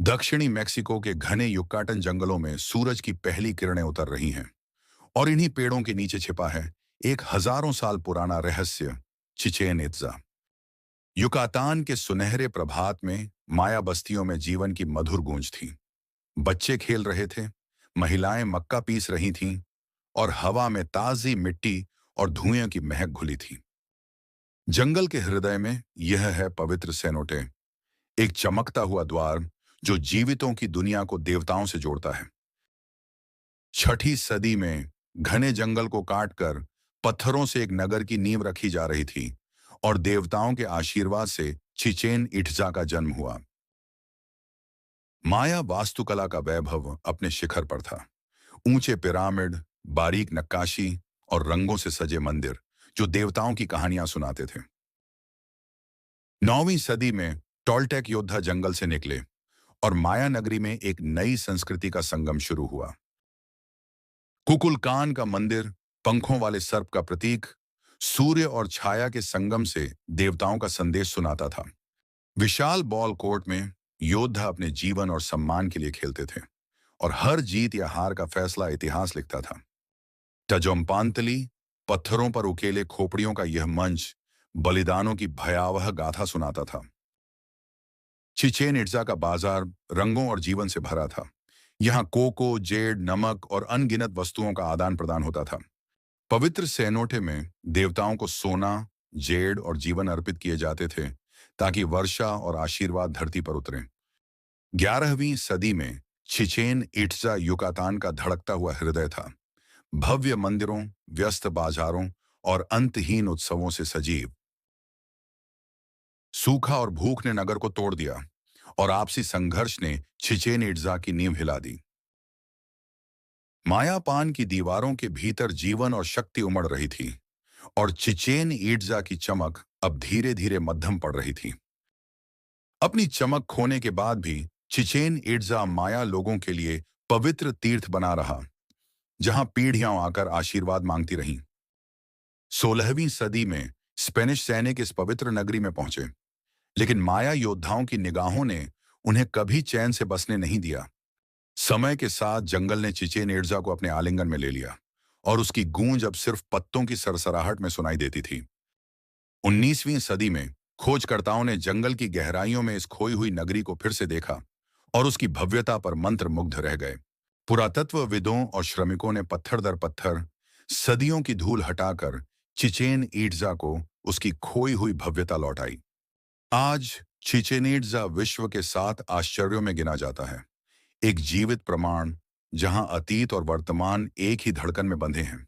दक्षिणी मेक्सिको के घने युक्काटन जंगलों में सूरज की पहली किरणें उतर रही हैं और इन्हीं पेड़ों के नीचे छिपा है एक हजारों साल पुराना रहस्य, चिचेन इत्जा। युकातान के सुनहरे प्रभात में माया बस्तियों में जीवन की मधुर गूंज थी। बच्चे खेल रहे थे, महिलाएं मक्का पीस रही थीं और हवा में ताजी मिट्टी और धुएं की महक घुली थी। जंगल के हृदय में यह है पवित्र सेनोटे, एक चमकता हुआ द्वार जो जीवितों की दुनिया को देवताओं से जोड़ता है। छठी सदी में घने जंगल को काटकर पत्थरों से एक नगर की नींव रखी जा रही थी और देवताओं के आशीर्वाद से चिचेन इट्जा का जन्म हुआ। माया वास्तुकला का वैभव अपने शिखर पर था। ऊंचे पिरामिड, बारीक नक्काशी और रंगों से सजे मंदिर जो देवताओं की कहानियां सुनाते थे। 9वीं सदी में टोल्टेक योद्धा जंगल से निकले और माया नगरी में एक नई संस्कृति का संगम शुरू हुआ। कुकुलकान का मंदिर, पंखों वाले सर्प का प्रतीक, सूर्य और छाया के संगम से देवताओं का संदेश सुनाता था। विशाल बॉल कोर्ट में योद्धा अपने जीवन और सम्मान के लिए खेलते थे और हर जीत या हार का फैसला इतिहास लिखता था। टजोम्पांतली, पत्थरों पर उकेले खोपड़ियों का यह मंच बलिदानों की भयावह गाथा सुनाता था। चिचेन इट्जा का बाजार रंगों और जीवन से भरा था। यहाँ कोको, जेड, नमक और अनगिनत वस्तुओं का आदान प्रदान होता था। पवित्र सेनोटे में देवताओं को सोना, जेड और जीवन अर्पित किए जाते थे ताकि वर्षा और आशीर्वाद धरती पर उतरें। 11वीं सदी में चिचेन इट्जा युकातान का धड़कता हुआ हृदय था। भव्य मंदिरों, व्यस्त बाजारों और अंतहीन उत्सवों से सजीव। सूखा और भूख ने नगर को तोड़ दिया और आपसी संघर्ष ने चिचेन इट्जा की नींव हिला दी। मायापान की दीवारों के भीतर जीवन और शक्ति उमड़ रही थी और चिचेन इट्जा की चमक अब धीरे धीरे मध्यम पड़ रही थी। अपनी चमक खोने के बाद भी चिचेन इट्जा माया लोगों के लिए पवित्र तीर्थ बना रहा, जहां पीढ़ियां आकर आशीर्वाद मांगती रहीं। 16वीं सदी में स्पेनिश सैनिक इस पवित्र नगरी में पहुंचे, लेकिन माया योद्धाओं की निगाहों ने उन्हें कभी चैन से बसने नहीं दिया। समय के साथ जंगल ने चिचेन इट्जा को अपने आलिंगन में ले लिया और उसकी गूंज अब सिर्फ पत्तों की सरसराहट में सुनाई देती थी। 19वीं सदी में खोजकर्ताओं ने जंगल की गहराइयों में इस खोई हुई नगरी को फिर से देखा और उसकी भव्यता पर मंत्रमुग्ध रह गए। पुरातत्वविदों और श्रमिकों ने पत्थर दर पत्थर सदियों की धूल हटाकर चिचेन इट्जा को उसकी खोई हुई भव्यता लौटाई। आज चिचेन इट्जा विश्व के 7 आश्चर्यों में गिना जाता है, एक जीवित प्रमाण जहां अतीत और वर्तमान एक ही धड़कन में बंधे हैं।